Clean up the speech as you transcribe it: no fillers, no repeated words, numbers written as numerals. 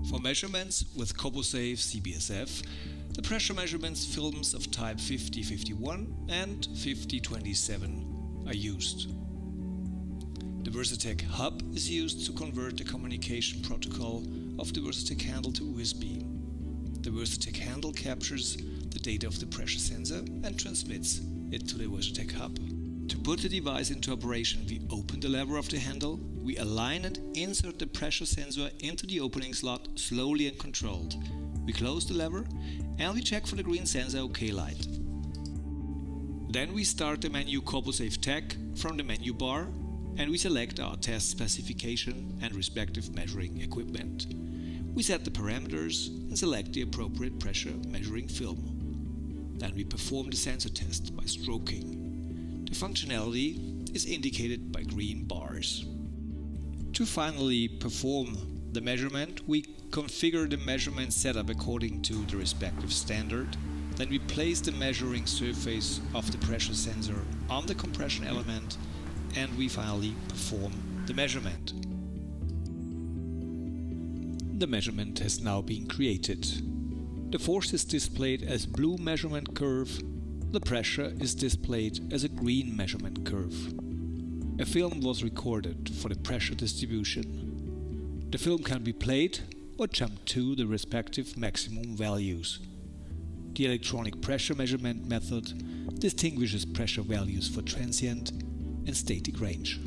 For measurements with CoboSafe-TEK, the pressure measurements films of type 5051 and 5027 are used. The CoboSafe-TEK hub is used to convert the communication protocol of the CoboSafe-TEK handle to USB. The CoboSafe-TEK handle captures the data of the pressure sensor and transmits it to the CoboSafe-TEK hub. To put the device into operation, we open the lever of the handle, we align and insert the pressure sensor into the opening slot slowly and controlled. We close the lever and we check for the green sensor OK light. Then we start the menu CoboSafe-TEK from the menu bar and we select our test specification and respective measuring equipment. We set the parameters and select the appropriate pressure measuring film. Then we perform the sensor test by stroking. The functionality is indicated by green bars. To finally perform the measurement, we configure the measurement setup according to the respective standard. Then we place the measuring surface of the pressure sensor on the compression element and we finally perform the measurement. The measurement has now been created. The force is displayed as blue measurement curve. The pressure is displayed as a green measurement curve. A film was recorded for the pressure distribution. The film can be played or jumped to the respective maximum values. The electronic pressure measurement method distinguishes pressure values for transient and static range.